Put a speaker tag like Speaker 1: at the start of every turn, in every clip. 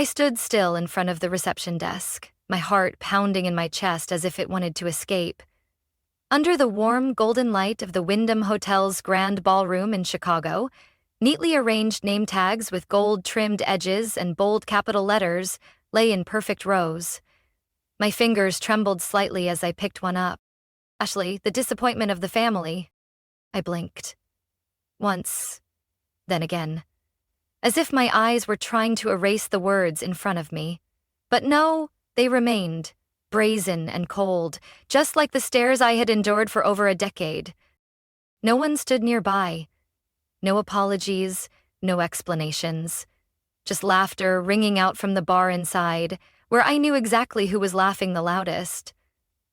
Speaker 1: I stood still in front of the reception desk, my heart pounding in my chest as if it wanted to escape. Under the warm golden light of the Wyndham Hotel's grand ballroom in Chicago, neatly arranged name tags with gold-trimmed edges and bold capital letters lay in perfect rows. My fingers trembled slightly as I picked one up. Ashley, the disappointment of the family. I blinked. Once, then again, as if my eyes were trying to erase the words in front of me. But no, they remained, brazen and cold, just like the stares I had endured for over a decade. No one stood nearby. No apologies, no explanations. Just laughter ringing out from the bar inside, where I knew exactly who was laughing the loudest.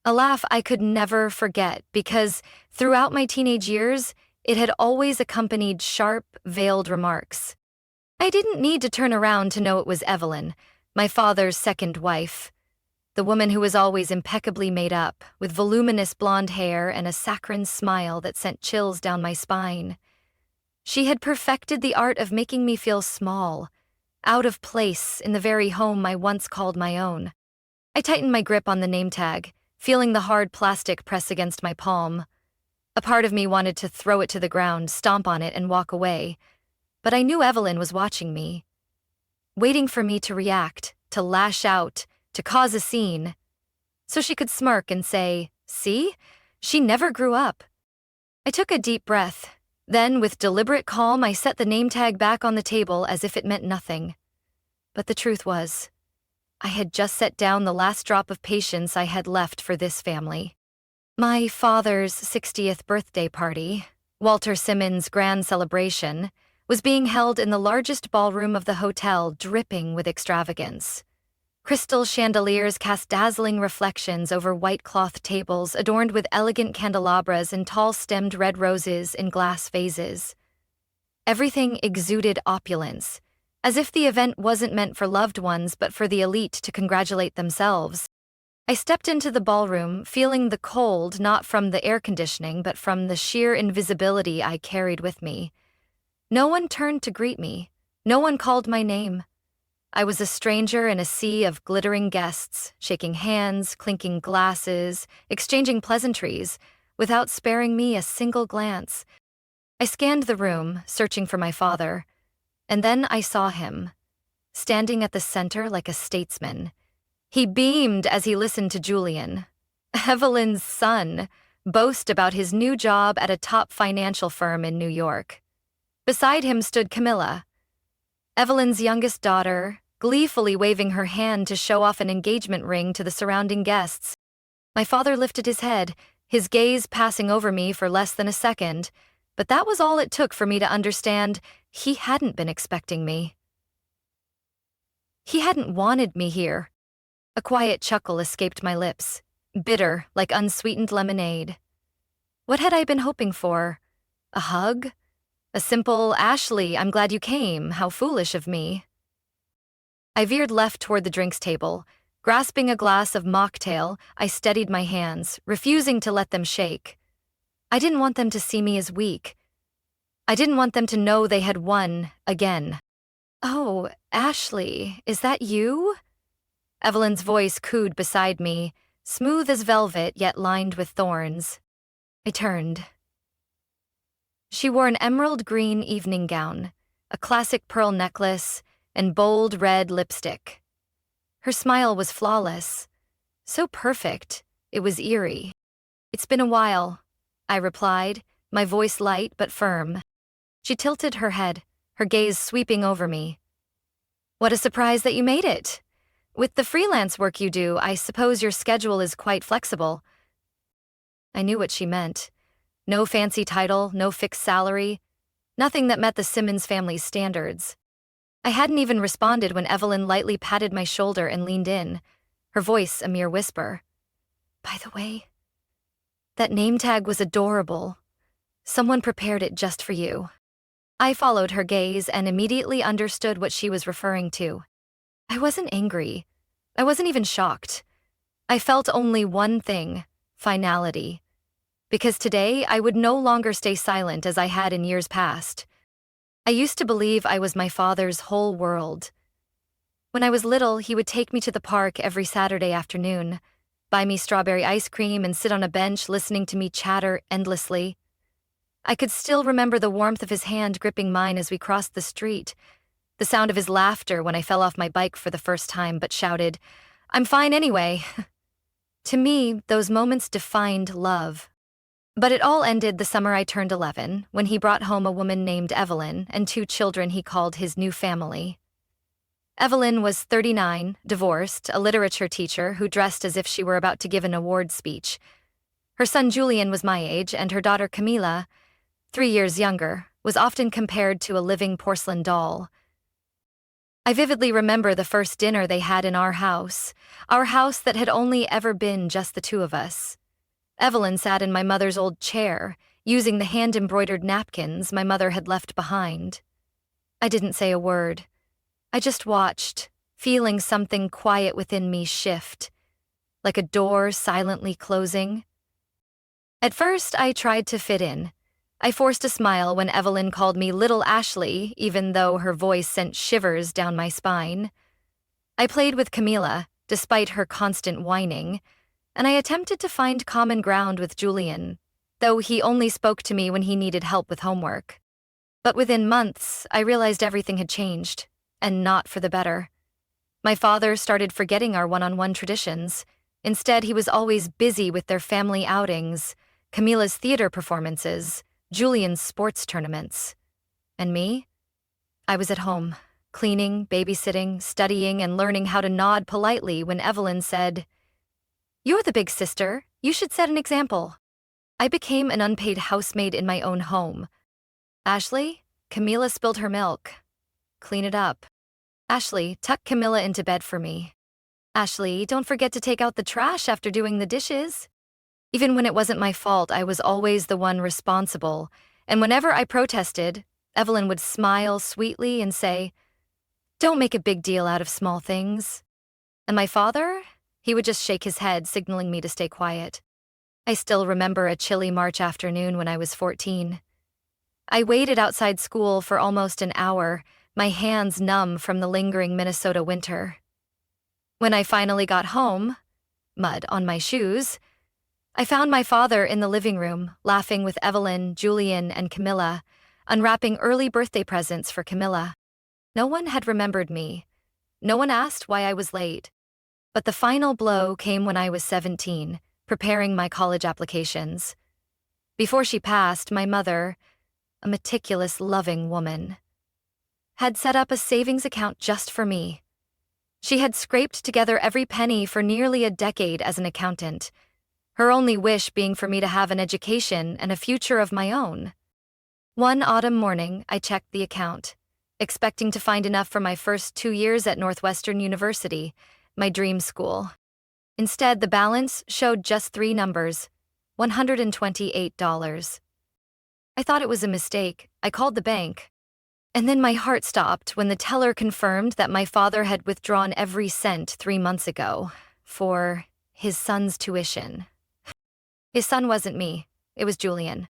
Speaker 1: A laugh I could never forget because, throughout my teenage years, it had always accompanied sharp, veiled remarks. I didn't need to turn around to know it was Evelyn, my father's second wife. The woman who was always impeccably made up, with voluminous blonde hair and a saccharine smile that sent chills down my spine. She had perfected the art of making me feel small, out of place in the very home I once called my own. I tightened my grip on the name tag, feeling the hard plastic press against my palm. A part of me wanted to throw it to the ground, stomp on it, and walk away. But I knew Evelyn was watching me, waiting for me to react, to lash out, to cause a scene, so she could smirk and say, "See? She never grew up." I took a deep breath. Then, with deliberate calm, I set the name tag back on the table as if it meant nothing. But the truth was, I had just set down the last drop of patience I had left for this family. My father's 60th birthday party, Walter Simmons' grand celebration, was being held in the largest ballroom of the hotel, dripping with extravagance. Crystal chandeliers cast dazzling reflections over white cloth tables adorned with elegant candelabras and tall-stemmed red roses in glass vases. Everything exuded opulence, as if the event wasn't meant for loved ones but for the elite to congratulate themselves. I stepped into the ballroom, feeling the cold not from the air conditioning but from the sheer invisibility I carried with me. No one turned to greet me. No one called my name. I was a stranger in a sea of glittering guests, shaking hands, clinking glasses, exchanging pleasantries, without sparing me a single glance. I scanned the room, searching for my father, and then I saw him, standing at the center like a statesman. He beamed as he listened to Julian, Evelyn's son, boast about his new job at a top financial firm in New York. Beside him stood Camilla, Evelyn's youngest daughter, gleefully waving her hand to show off an engagement ring to the surrounding guests. My father lifted his head, his gaze passing over me for less than a second, but that was all it took for me to understand he hadn't been expecting me. He hadn't wanted me here. A quiet chuckle escaped my lips, bitter like unsweetened lemonade. What had I been hoping for? A hug? A simple, "Ashley, I'm glad you came, how foolish of me." I veered left toward the drinks table. Grasping a glass of mocktail, I steadied my hands, refusing to let them shake. I didn't want them to see me as weak. I didn't want them to know they had won again. "Oh, Ashley, is that you?" Evelyn's voice cooed beside me, smooth as velvet yet lined with thorns. I turned. She wore an emerald green evening gown, a classic pearl necklace, and bold red lipstick. Her smile was flawless, so perfect, it was eerie. "It's been a while," I replied, my voice light but firm. She tilted her head, her gaze sweeping over me. "What a surprise that you made it. With the freelance work you do, I suppose your schedule is quite flexible." I knew what she meant. No fancy title, no fixed salary, nothing that met the Simmons family's standards. I hadn't even responded when Evelyn lightly patted my shoulder and leaned in, her voice a mere whisper. "By the way, that name tag was adorable. Someone prepared it just for you." I followed her gaze and immediately understood what she was referring to. I wasn't angry. I wasn't even shocked. I felt only one thing: finality. Because today I would no longer stay silent as I had in years past. I used to believe I was my father's whole world. When I was little, he would take me to the park every Saturday afternoon, buy me strawberry ice cream, and sit on a bench listening to me chatter endlessly. I could still remember the warmth of his hand gripping mine as we crossed the street, the sound of his laughter when I fell off my bike for the first time but shouted, "I'm fine anyway." To me, those moments defined love. But it all ended the summer I turned 11, when he brought home a woman named Evelyn and 2 children he called his new family. Evelyn was 39, divorced, a literature teacher who dressed as if she were about to give an award speech. Her son Julian was my age, and her daughter Camila, 3 years younger, was often compared to a living porcelain doll. I vividly remember the first dinner they had in our house that had only ever been just the two of us. Evelyn sat in my mother's old chair, using the hand-embroidered napkins my mother had left behind. I didn't say a word. I just watched, feeling something quiet within me shift, like a door silently closing. At first, I tried to fit in. I forced a smile when Evelyn called me Little Ashley, even though her voice sent shivers down my spine. I played with Camila, despite her constant whining, and I attempted to find common ground with Julian, though he only spoke to me when he needed help with homework. But within months, I realized everything had changed, and not for the better. My father started forgetting our one-on-one traditions. Instead, he was always busy with their family outings, Camila's theater performances, Julian's sports tournaments. And me? I was at home, cleaning, babysitting, studying, and learning how to nod politely when Evelyn said, "You're the big sister. You should set an example." I became an unpaid housemaid in my own home. "Ashley, Camila spilled her milk. Clean it up. Ashley, tuck Camila into bed for me. Ashley, don't forget to take out the trash after doing the dishes." Even when it wasn't my fault, I was always the one responsible, and whenever I protested, Evelyn would smile sweetly and say, "Don't make a big deal out of small things." And my father? He would just shake his head, signaling me to stay quiet. I still remember a chilly March afternoon when I was 14. I waited outside school for almost an hour, my hands numb from the lingering Minnesota winter. When I finally got home, mud on my shoes, I found my father in the living room, laughing with Evelyn, Julian, and Camila, unwrapping early birthday presents for Camila. No one had remembered me. No one asked why I was late. But the final blow came when I was 17, preparing my college applications. Before she passed, my mother, a meticulous, loving woman, had set up a savings account just for me. She had scraped together every penny for nearly a decade as an accountant, her only wish being for me to have an education and a future of my own. One autumn morning, I checked the account, expecting to find enough for my first 2 years at Northwestern University, my dream school. Instead, the balance showed just 3 numbers, $128. I thought it was a mistake. I called the bank. And then my heart stopped when the teller confirmed that my father had withdrawn every cent 3 months ago for his son's tuition. His son wasn't me, it was Julian.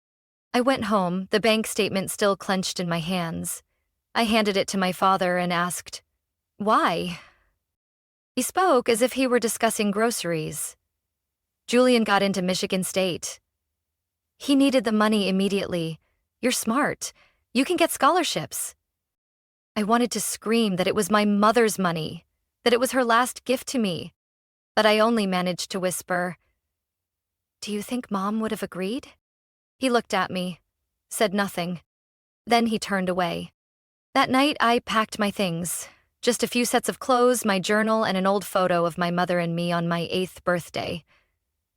Speaker 1: I went home, the bank statement still clenched in my hands. I handed it to my father and asked, "Why?" He spoke as if he were discussing groceries. "Julian got into Michigan State. He needed the money immediately. You're smart. You can get scholarships." I wanted to scream that it was my mother's money, that it was her last gift to me, but I only managed to whisper, "Do you think Mom would have agreed?" He looked at me, said nothing. Then he turned away. That night, I packed my things. Just a few sets of clothes, my journal, and an old photo of my mother and me on my 8th birthday.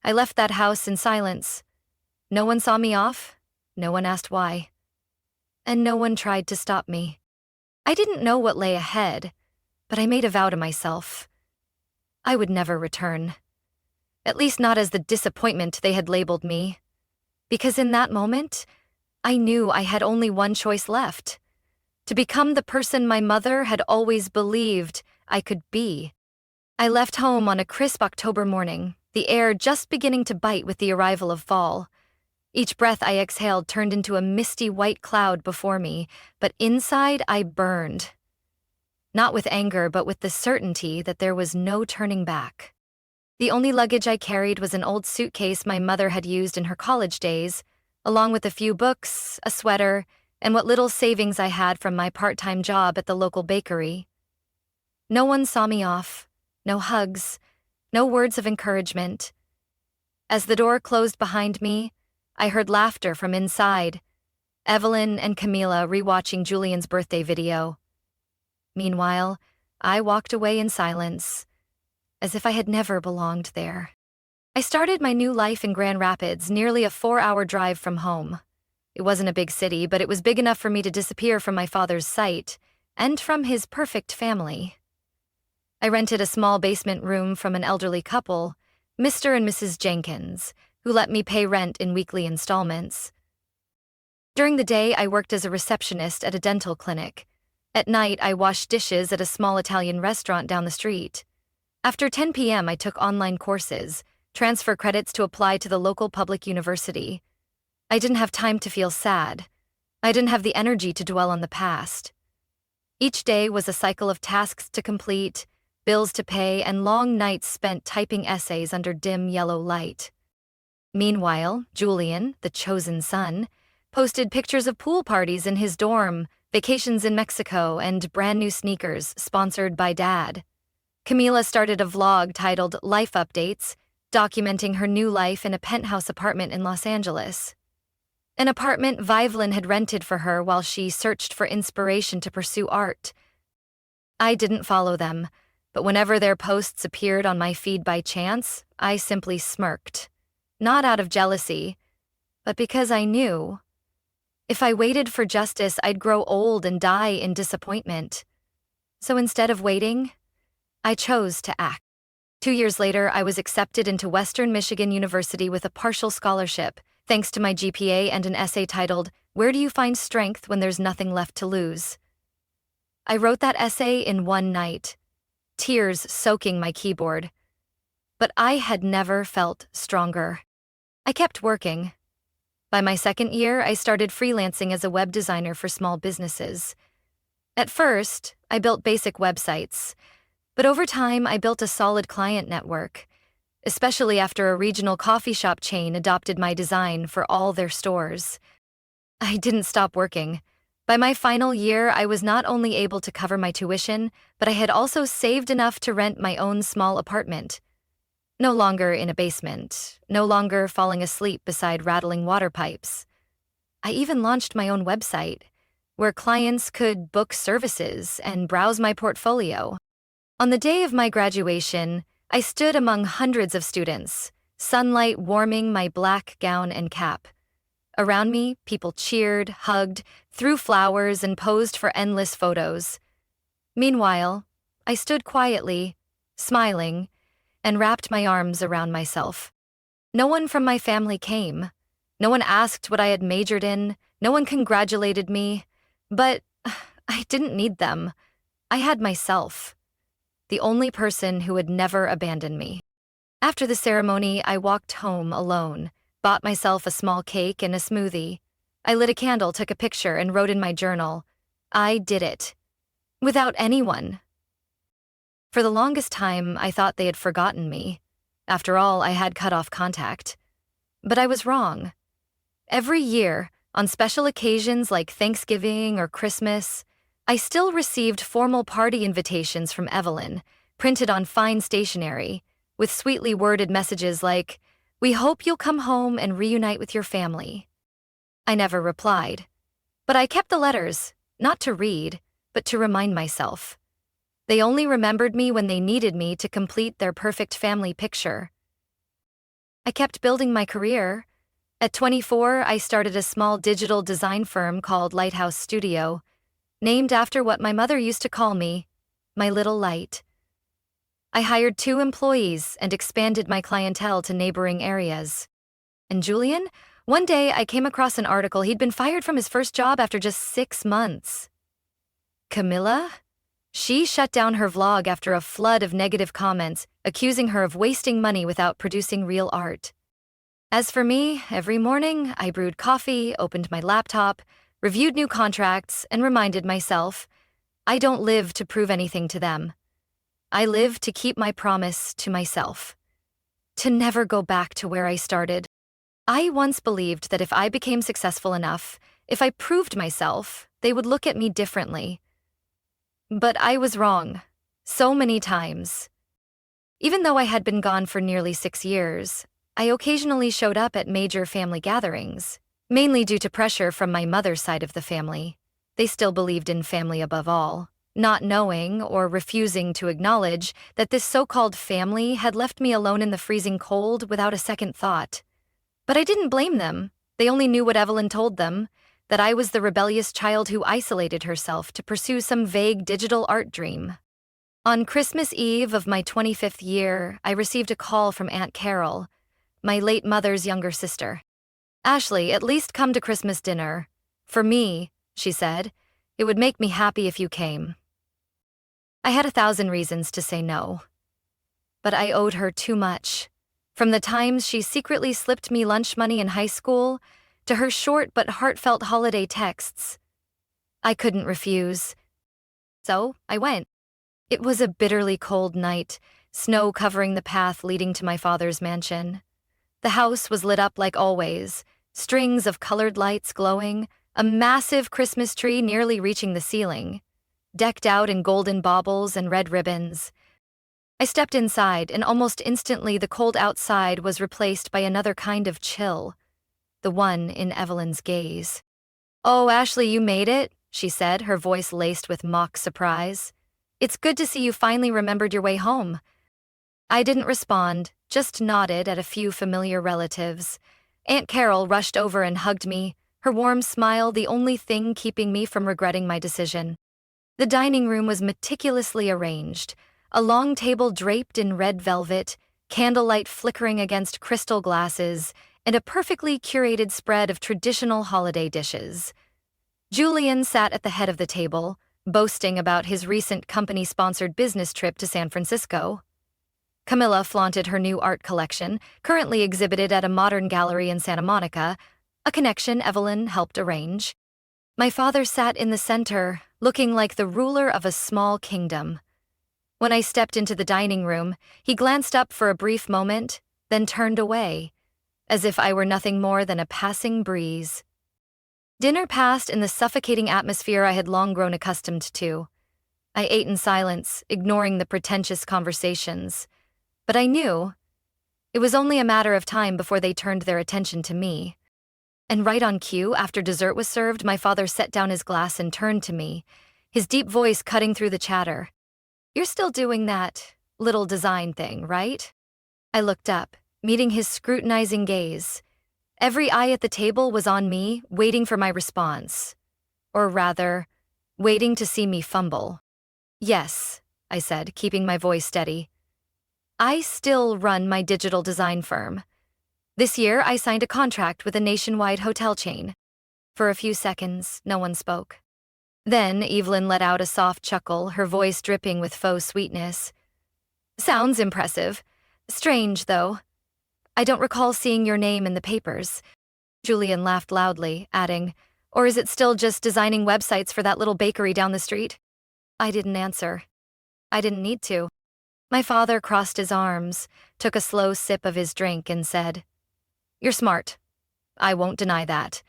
Speaker 1: I left that house in silence. No one saw me off. No one asked why. And no one tried to stop me. I didn't know what lay ahead, but I made a vow to myself. I would never return. At least not as the disappointment they had labeled me. Because in that moment, I knew I had only one choice left: to become the person my mother had always believed I could be. I left home on a crisp October morning, the air just beginning to bite with the arrival of fall. Each breath I exhaled turned into a misty white cloud before me, but inside I burned. not with anger, but with the certainty that there was no turning back. The only luggage I carried was an old suitcase my mother had used in her college days, along with a few books, a sweater, and what little savings I had from my part-time job at the local bakery. No one saw me off, no hugs, no words of encouragement. As the door closed behind me, I heard laughter from inside, Evelyn and Camila rewatching Julian's birthday video. Meanwhile, I walked away in silence, as if I had never belonged there. I started my new life in Grand Rapids, nearly a 4-hour drive from home. It wasn't a big city, but it was big enough for me to disappear from my father's sight and from his perfect family. I rented a small basement room from an elderly couple, Mr. and Mrs. Jenkins, who let me pay rent in weekly installments. During the day, I worked as a receptionist at a dental clinic. At night, I washed dishes at a small Italian restaurant down the street. After 10 p.m., I took online courses, transfer credits to apply to the local public university. I didn't have time to feel sad. I didn't have the energy to dwell on the past. Each day was a cycle of tasks to complete, bills to pay, and long nights spent typing essays under dim yellow light. Meanwhile, Julian, the chosen son, posted pictures of pool parties in his dorm, vacations in Mexico, and brand new sneakers sponsored by Dad. Camila started a vlog titled Life Updates, documenting her new life in a penthouse apartment in Los Angeles. An apartment Vivelin had rented for her while she searched for inspiration to pursue art. I didn't follow them, but whenever their posts appeared on my feed by chance, I simply smirked. Not out of jealousy, but because I knew. If I waited for justice, I'd grow old and die in disappointment. So instead of waiting, I chose to act. 2 years later, I was accepted into Western Michigan University with a partial scholarship, thanks to my GPA and an essay titled, "Where Do You Find Strength When There's Nothing Left to Lose?" I wrote that essay in one night, tears soaking my keyboard. But I had never felt stronger. I kept working. By my second year, I started freelancing as a web designer for small businesses. At first, I built basic websites, but over time, I built a solid client network, especially after a regional coffee shop chain adopted my design for all their stores. I didn't stop working. By my final year, I was not only able to cover my tuition, but I had also saved enough to rent my own small apartment. No longer in a basement, no longer falling asleep beside rattling water pipes. I even launched my own website, where clients could book services and browse my portfolio. On the day of my graduation, I stood among hundreds of students, sunlight warming my black gown and cap. Around me, people cheered, hugged, threw flowers, and posed for endless photos. Meanwhile, I stood quietly, smiling, and wrapped my arms around myself. No one from my family came. No one asked what I had majored in. No one congratulated me. But I didn't need them. I had myself, the only person who would never abandon me. After the ceremony, I walked home alone, bought myself a small cake and a smoothie. I lit a candle, took a picture, and wrote in my journal, "I did it." Without anyone. For the longest time, I thought they had forgotten me. After all, I had cut off contact. But I was wrong. Every year, on special occasions like Thanksgiving or Christmas, I still received formal party invitations from Evelyn, printed on fine stationery, with sweetly worded messages like, "We hope you'll come home and reunite with your family." I never replied. But I kept the letters, not to read, but to remind myself. They only remembered me when they needed me to complete their perfect family picture. I kept building my career. At 24, I started a small digital design firm called Lighthouse Studio, named after what my mother used to call me, my little light. I hired 2 employees and expanded my clientele to neighboring areas. And Julian? One day I came across an article he'd been fired from his first job after just 6 months. Camila? She shut down her vlog after a flood of negative comments, accusing her of wasting money without producing real art. As for me, every morning I brewed coffee, opened my laptop, reviewed new contracts, and reminded myself, I don't live to prove anything to them. I live to keep my promise to myself. To never go back to where I started. I once believed that if I became successful enough, if I proved myself, they would look at me differently. But I was wrong. So many times. Even though I had been gone for nearly 6 years, I occasionally showed up at major family gatherings, mainly due to pressure from my mother's side of the family. They still believed in family above all, not knowing or refusing to acknowledge that this so-called family had left me alone in the freezing cold without a second thought. But I didn't blame them. They only knew what Evelyn told them, that I was the rebellious child who isolated herself to pursue some vague digital art dream. On Christmas Eve of my 25th year, I received a call from Aunt Carol, my late mother's younger sister. "Ashley, at least come to Christmas dinner. For me," she said, "it would make me happy if you came." I had 1,000 reasons to say no. But I owed her too much. From the times she secretly slipped me lunch money in high school, to her short but heartfelt holiday texts. I couldn't refuse. So I went. It was a bitterly cold night, snow covering the path leading to my father's mansion. The house was lit up like always, strings of colored lights glowing, a massive Christmas tree nearly reaching the ceiling, decked out in golden baubles and red ribbons. I stepped inside, and almost instantly the cold outside was replaced by another kind of chill, the one in Evelyn's gaze. "Oh, Ashley, you made it," she said, her voice laced with mock surprise. "It's good to see you finally remembered your way home." I didn't respond, just nodded at a few familiar relatives. Aunt Carol rushed over and hugged me, her warm smile the only thing keeping me from regretting my decision. The dining room was meticulously arranged, a long table draped in red velvet, candlelight flickering against crystal glasses, and a perfectly curated spread of traditional holiday dishes. Julian sat at the head of the table, boasting about his recent company-sponsored business trip to San Francisco. Camilla flaunted her new art collection, currently exhibited at a modern gallery in Santa Monica, a connection Evelyn helped arrange. My father sat in the center, looking like the ruler of a small kingdom. When I stepped into the dining room, he glanced up for a brief moment, then turned away, as if I were nothing more than a passing breeze. Dinner passed in the suffocating atmosphere I had long grown accustomed to. I ate in silence, ignoring the pretentious conversations. But I knew it was only a matter of time before they turned their attention to me. And right on cue, after dessert was served, my father set down his glass and turned to me, his deep voice cutting through the chatter. "You're still doing that little design thing, right?" I looked up, meeting his scrutinizing gaze. Every eye at the table was on me, waiting for my response. Or rather, waiting to see me fumble. "Yes," I said, keeping my voice steady. "I still run my digital design firm. This year, I signed a contract with a nationwide hotel chain." For a few seconds, no one spoke. Then Evelyn let out a soft chuckle, her voice dripping with faux sweetness. "Sounds impressive. Strange, though. I don't recall seeing your name in the papers." Julian laughed loudly, adding, "Or is it still just designing websites for that little bakery down the street?" I didn't answer. I didn't need to. My father crossed his arms, took a slow sip of his drink, and said, "You're smart. I won't deny that.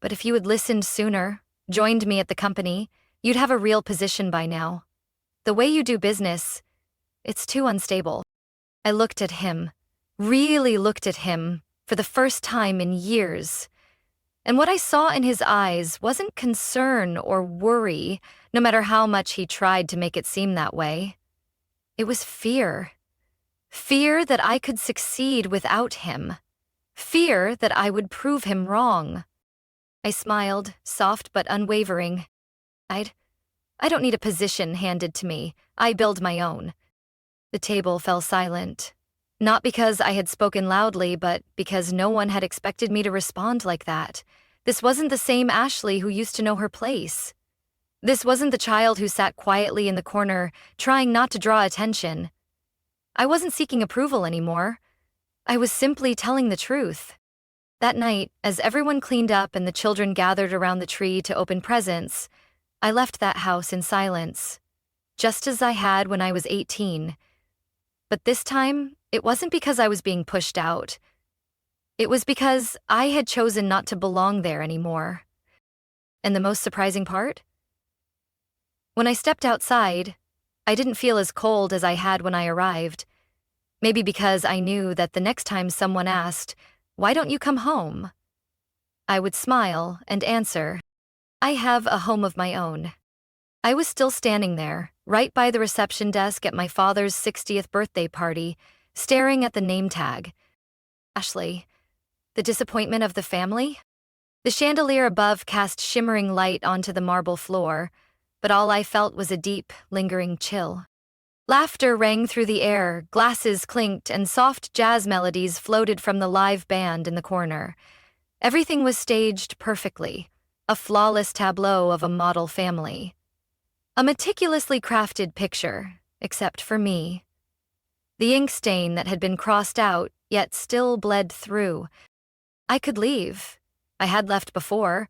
Speaker 1: But if you had listened sooner, joined me at the company, you'd have a real position by now. The way you do business, it's too unstable." I looked at him, really looked at him, for the first time in years. And what I saw in his eyes wasn't concern or worry, no matter how much he tried to make it seem that way. It was fear. Fear that I could succeed without him. Fear that I would prove him wrong. I smiled, soft but unwavering. I don't need a position handed to me. I build my own." The table fell silent. Not because I had spoken loudly, but because no one had expected me to respond like that. This wasn't the same Ashley who used to know her place. This wasn't the child who sat quietly in the corner, trying not to draw attention. I wasn't seeking approval anymore. I was simply telling the truth. That night, as everyone cleaned up and the children gathered around the tree to open presents, I left that house in silence, just as I had when I was 18. But this time, it wasn't because I was being pushed out. It was because I had chosen not to belong there anymore. And the most surprising part? When I stepped outside, I didn't feel as cold as I had when I arrived. Maybe because I knew that the next time someone asked, "Why don't you come home?" I would smile and answer, "I have a home of my own." I was still standing there, right by the reception desk at my father's 60th birthday party, staring at the name tag. Ashley. The disappointment of the family? The chandelier above cast shimmering light onto the marble floor, but all I felt was a deep, lingering chill. Laughter rang through the air, glasses clinked, and soft jazz melodies floated from the live band in the corner. Everything was staged perfectly, a flawless tableau of a model family. A meticulously crafted picture, except for me. The ink stain that had been crossed out, yet still bled through. I could leave. I had left before.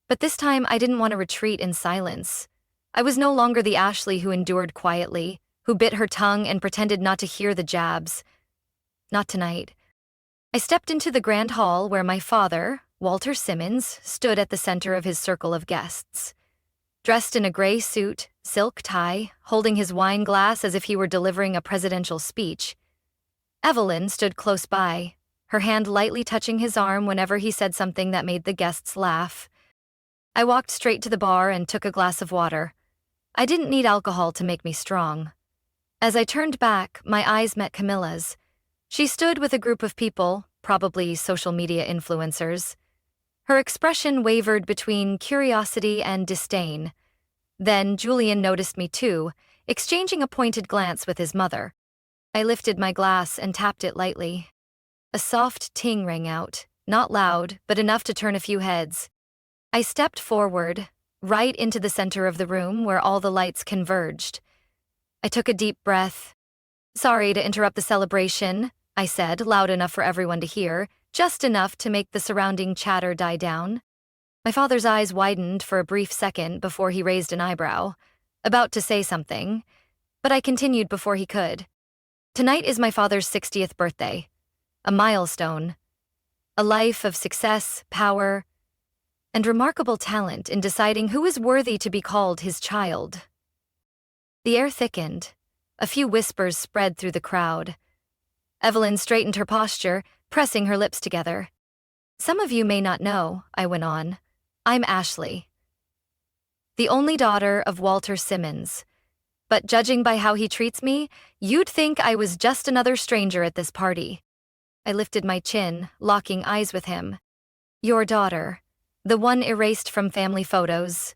Speaker 1: But this time I didn't want to retreat in silence. I was no longer the Ashley who endured quietly, who bit her tongue and pretended not to hear the jabs. Not tonight. I stepped into the grand hall where my father, Walter Simmons, stood at the center of his circle of guests. Dressed in a gray suit, silk tie, holding his wine glass as if he were delivering a presidential speech. Evelyn stood close by, her hand lightly touching his arm whenever he said something that made the guests laugh. I walked straight to the bar and took a glass of water. I didn't need alcohol to make me strong. As I turned back, my eyes met Camilla's. She stood with a group of people, probably social media influencers. Her expression wavered between curiosity and disdain. Then Julian noticed me too, exchanging a pointed glance with his mother. I lifted my glass and tapped it lightly. A soft ting rang out, not loud, but enough to turn a few heads. I stepped forward, right into the center of the room where all the lights converged. I took a deep breath. "Sorry to interrupt the celebration," I said, loud enough for everyone to hear, just enough to make the surrounding chatter die down. My father's eyes widened for a brief second before he raised an eyebrow, about to say something, but I continued before he could. Tonight is my father's 60th birthday, a milestone, a life of success, power, and remarkable talent in deciding who is worthy to be called his child. The air thickened. A few whispers spread through the crowd. Evelyn straightened her posture, pressing her lips together. "Some of you may not know," I went on. "I'm Ashley, the only daughter of Walter Simmons. But judging by how he treats me, you'd think I was just another stranger at this party." I lifted my chin, locking eyes with him. "Your daughter, the one erased from family photos.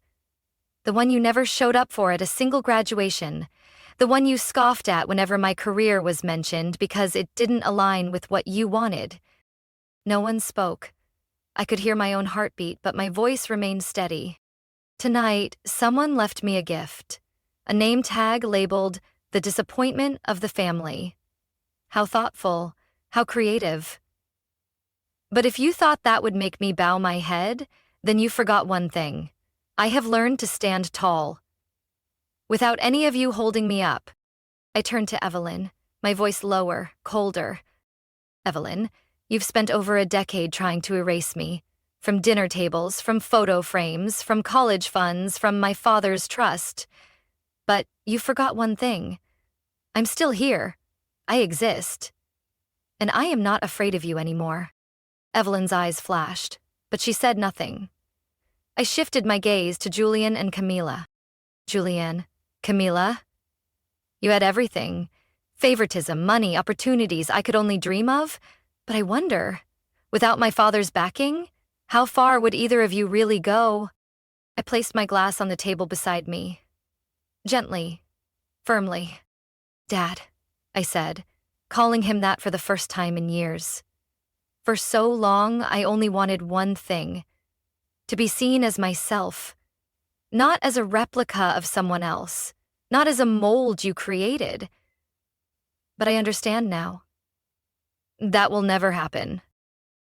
Speaker 1: The one you never showed up for at a single graduation. The one you scoffed at whenever my career was mentioned because it didn't align with what you wanted." No one spoke. I could hear my own heartbeat, but my voice remained steady. "Tonight, someone left me a gift. A name tag labeled, 'The Disappointment of the Family.' How thoughtful, how creative. But if you thought that would make me bow my head, then you forgot one thing. I have learned to stand tall. Without any of you holding me up." I turned to Evelyn, my voice lower, colder. "Evelyn, you've spent over a decade trying to erase me. From dinner tables, from photo frames, from college funds, from my father's trust. But you forgot one thing. I'm still here. I exist. And I am not afraid of you anymore." Evelyn's eyes flashed, but she said nothing. I shifted my gaze to Julian and Camila. "Julian, Camila, you had everything. Favoritism, money, opportunities I could only dream of. But I wonder, without my father's backing, how far would either of you really go?" I placed my glass on the table beside me. Gently, firmly. "Dad," I said, calling him that for the first time in years. For so long, I only wanted one thing: to be seen as myself. Not as a replica of someone else, not as a mold you created. But I understand now. That will never happen.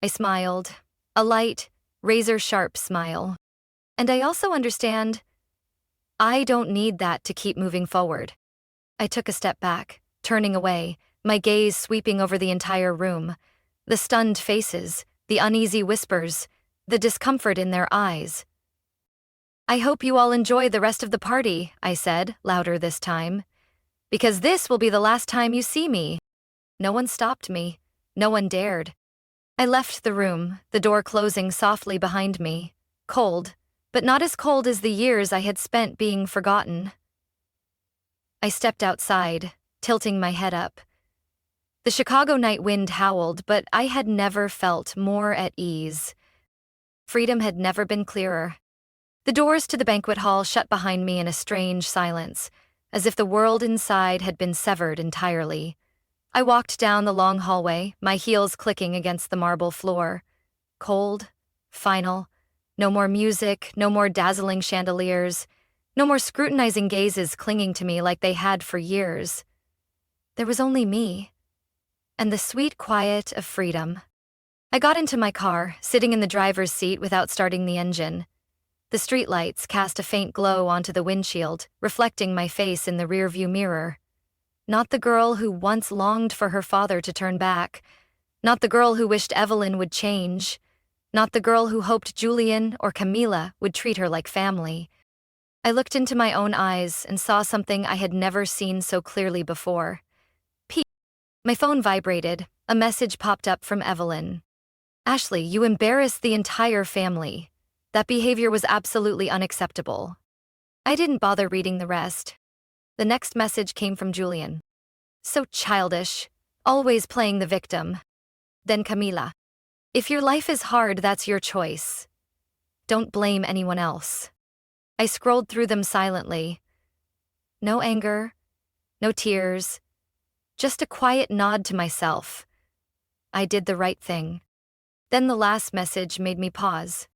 Speaker 1: I smiled, a light, razor-sharp smile. And I also understand I don't need that to keep moving forward. I took a step back, turning away, my gaze sweeping over the entire room. The stunned faces, the uneasy whispers, the discomfort in their eyes. I hope you all enjoy the rest of the party, I said, louder this time. Because this will be the last time you see me. No one stopped me. No one dared. I left the room, the door closing softly behind me. Cold, but not as cold as the years I had spent being forgotten. I stepped outside, tilting my head up. The Chicago night wind howled, but I had never felt more at ease. Freedom had never been clearer. The doors to the banquet hall shut behind me in a strange silence, as if the world inside had been severed entirely. I walked down the long hallway, my heels clicking against the marble floor. Cold, final, no more music, no more dazzling chandeliers, no more scrutinizing gazes clinging to me like they had for years. There was only me, and the sweet quiet of freedom. I got into my car, sitting in the driver's seat without starting the engine. The streetlights cast a faint glow onto the windshield, reflecting my face in the rearview mirror. Not the girl who once longed for her father to turn back. Not the girl who wished Evelyn would change. Not the girl who hoped Julian or Camila would treat her like family. I looked into my own eyes and saw something I had never seen so clearly before. My phone vibrated. A message popped up from Evelyn. Ashley, you embarrassed the entire family. That behavior was absolutely unacceptable. I didn't bother reading the rest. The next message came from Julian. So childish, always playing the victim. Then Camila. If your life is hard, that's your choice. Don't blame anyone else. I scrolled through them silently. No anger, no tears, just a quiet nod to myself. I did the right thing. Then the last message made me pause.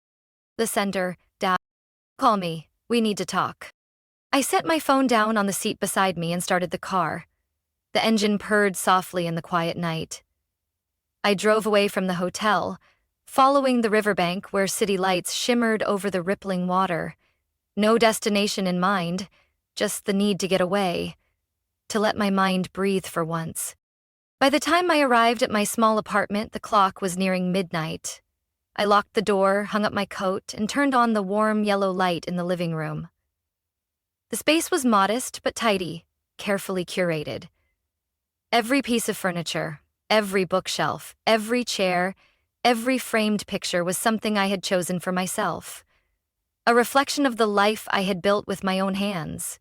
Speaker 1: The sender, Dad, call me, we need to talk. I set my phone down on the seat beside me and started the car. The engine purred softly in the quiet night. I drove away from the hotel, following the riverbank where city lights shimmered over the rippling water. No destination in mind, just the need to get away, to let my mind breathe for once. By the time I arrived at my small apartment, the clock was nearing midnight. I locked the door, hung up my coat, and turned on the warm yellow light in the living room. The space was modest but tidy, carefully curated. Every piece of furniture, every bookshelf, every chair, every framed picture was something I had chosen for myself. A reflection of the life I had built with my own hands.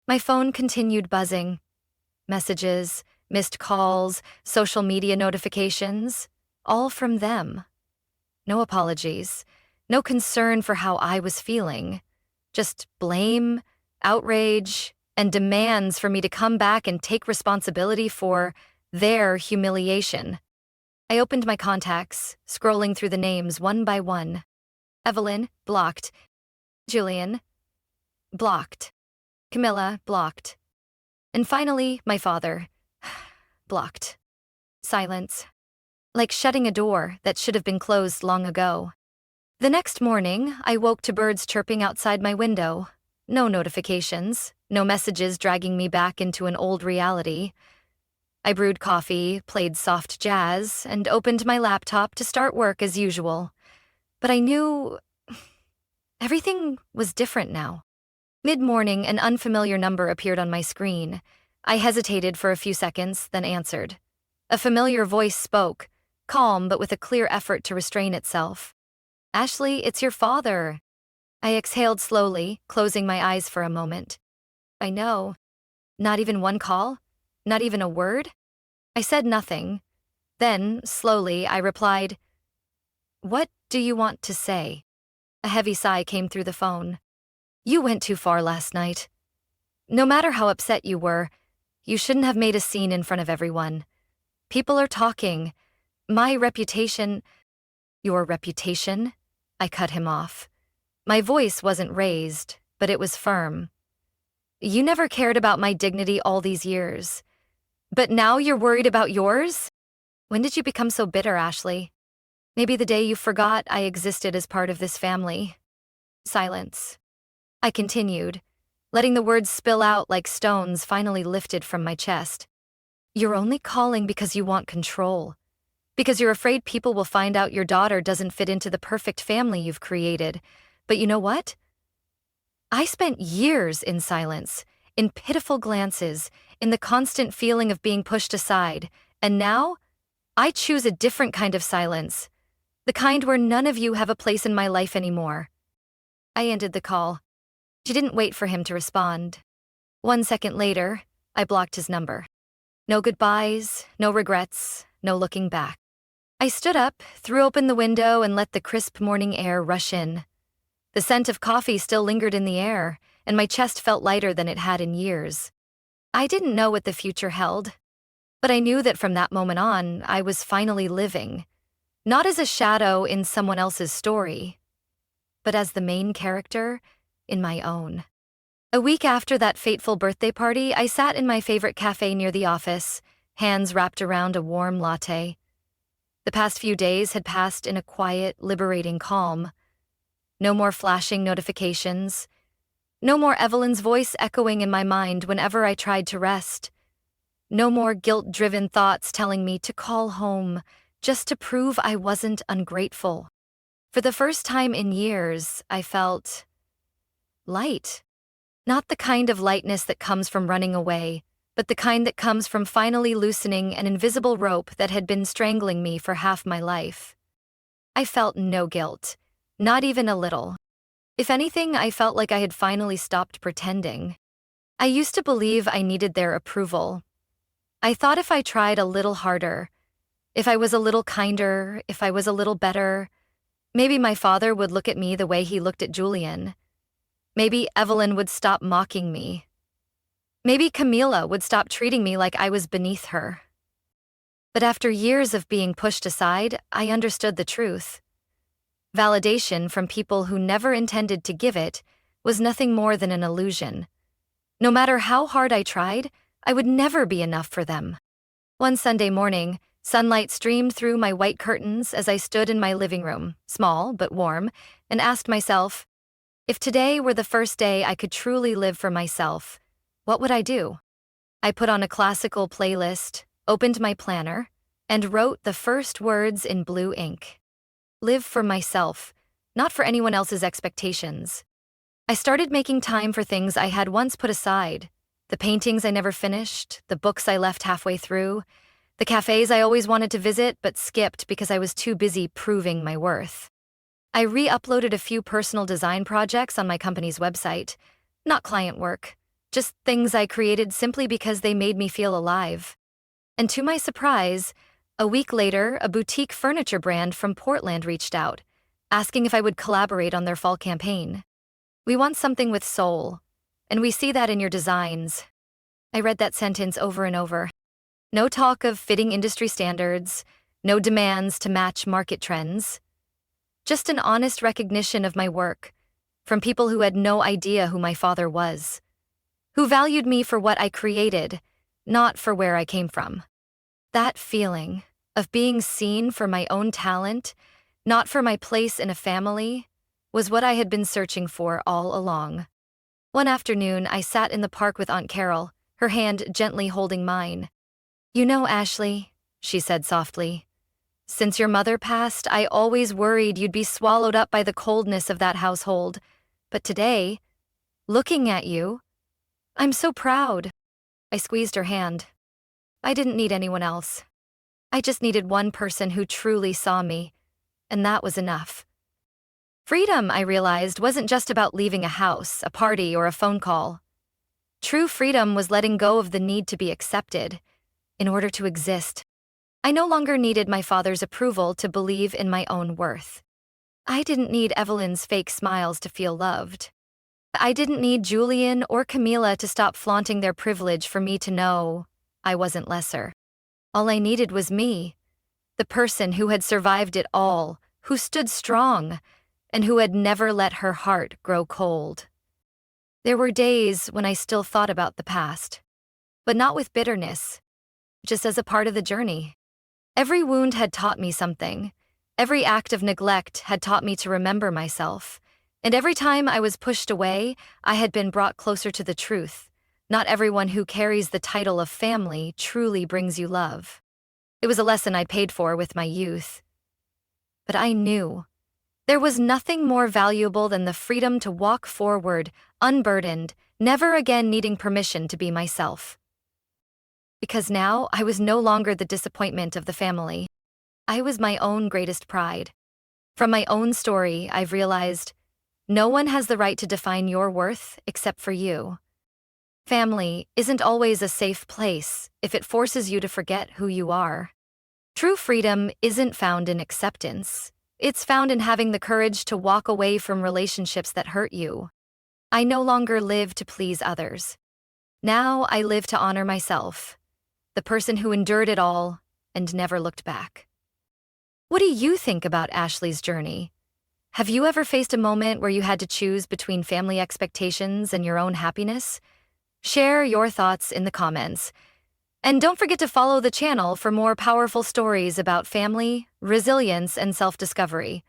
Speaker 1: My phone continued buzzing. Messages, missed calls, social media notifications, all from them. No apologies, no concern for how I was feeling. Just blame, outrage, and demands for me to come back and take responsibility for their humiliation. I opened my contacts, scrolling through the names one by one. Evelyn, blocked. Julian, blocked. Camilla, blocked. And finally, my father, blocked. Silence. Like shutting a door that should have been closed long ago. The next morning, I woke to birds chirping outside my window. No notifications, no messages dragging me back into an old reality. I brewed coffee, played soft jazz, and opened my laptop to start work as usual. But I knew everything was different now. Mid-morning, an unfamiliar number appeared on my screen. I hesitated for a few seconds, then answered. A familiar voice spoke, calm but with a clear effort to restrain itself. Ashley, it's your father. I exhaled slowly, closing my eyes for a moment. I know. Not even one call? Not even a word? I said nothing. Then, slowly, I replied, What do you want to say? A heavy sigh came through the phone. You went too far last night. No matter how upset you were, you shouldn't have made a scene in front of everyone. People are talking. My reputation... Your reputation? I cut him off. My voice wasn't raised, but it was firm. You never cared about my dignity all these years. But now you're worried about yours? When did you become so bitter, Ashley? Maybe the day you forgot I existed as part of this family. Silence. I continued. letting the words spill out like stones finally lifted from my chest. You're only calling because you want control. Because you're afraid people will find out your daughter doesn't fit into the perfect family you've created. But you know what? I spent years in silence, in pitiful glances, in the constant feeling of being pushed aside, and now I choose a different kind of silence, the kind where none of you have a place in my life anymore. I ended the call. She didn't wait for him to respond. 1 second later, I blocked his number. No goodbyes, no regrets, no looking back. I stood up, threw open the window, and let the crisp morning air rush in. The scent of coffee still lingered in the air, and my chest felt lighter than it had in years. I didn't know what the future held, but I knew that from that moment on, I was finally living, not as a shadow in someone else's story, but as the main character in my own. A week after that fateful birthday party, I sat in my favorite cafe near the office, hands wrapped around a warm latte. The past few days had passed in a quiet, liberating calm. No more flashing notifications. No more Evelyn's voice echoing in my mind whenever I tried to rest. No more guilt-driven thoughts telling me to call home just to prove I wasn't ungrateful. For the first time in years, I felt light. Not the kind of lightness that comes from running away, but the kind that comes from finally loosening an invisible rope that had been strangling me for half my life. I felt no guilt, not even a little. If anything, I felt like I had finally stopped pretending. I used to believe I needed their approval. I thought if I tried a little harder, if I was a little kinder, if I was a little better, maybe my father would look at me the way he looked at Julian. Maybe Evelyn would stop mocking me. Maybe Camila would stop treating me like I was beneath her. But after years of being pushed aside, I understood the truth. Validation from people who never intended to give it was nothing more than an illusion. No matter how hard I tried, I would never be enough for them. One Sunday morning, sunlight streamed through my white curtains as I stood in my living room, small but warm, and asked myself, if today were the first day I could truly live for myself, what would I do? I put on a classical playlist, opened my planner, and wrote the first words in blue ink. Live for myself, not for anyone else's expectations. I started making time for things I had once put aside, the paintings I never finished, the books I left halfway through, the cafes I always wanted to visit but skipped because I was too busy proving my worth. I re-uploaded a few personal design projects on my company's website, not client work, just things I created simply because they made me feel alive. And to my surprise, a week later, a boutique furniture brand from Portland reached out, asking if I would collaborate on their fall campaign. We want something with soul, and we see that in your designs. I read that sentence over and over. No talk of fitting industry standards, no demands to match market trends. Just an honest recognition of my work, from people who had no idea who my father was, who valued me for what I created, not for where I came from. That feeling of being seen for my own talent, not for my place in a family, was what I had been searching for all along. One afternoon, I sat in the park with Aunt Carol, her hand gently holding mine. You know, Ashley, she said softly, since your mother passed, I always worried you'd be swallowed up by the coldness of that household. But today, looking at you, I'm so proud. I squeezed her hand. I didn't need anyone else. I just needed one person who truly saw me, and that was enough. Freedom, I realized, wasn't just about leaving a house, a party, or a phone call. True freedom was letting go of the need to be accepted in order to exist. I no longer needed my father's approval to believe in my own worth. I didn't need Evelyn's fake smiles to feel loved. I didn't need Julian or Camila to stop flaunting their privilege for me to know I wasn't lesser. All I needed was me, the person who had survived it all, who stood strong, and who had never let her heart grow cold. There were days when I still thought about the past, but not with bitterness, just as a part of the journey. Every wound had taught me something. Every act of neglect had taught me to remember myself. And every time I was pushed away, I had been brought closer to the truth. Not everyone who carries the title of family truly brings you love. It was a lesson I paid for with my youth. But I knew there was nothing more valuable than the freedom to walk forward, unburdened, never again needing permission to be myself. Because now I was no longer the disappointment of the family. I was my own greatest pride. From my own story, I've realized no one has the right to define your worth except for you. Family isn't always a safe place if it forces you to forget who you are. True freedom isn't found in acceptance. It's found in having the courage to walk away from relationships that hurt you. I no longer live to please others. Now I live to honor myself, the person who endured it all and never looked back. What do you think about Ashley's journey? Have you ever faced a moment where you had to choose between family expectations and your own happiness? Share your thoughts in the comments. And don't forget to follow the channel for more powerful stories about family, resilience, and self-discovery.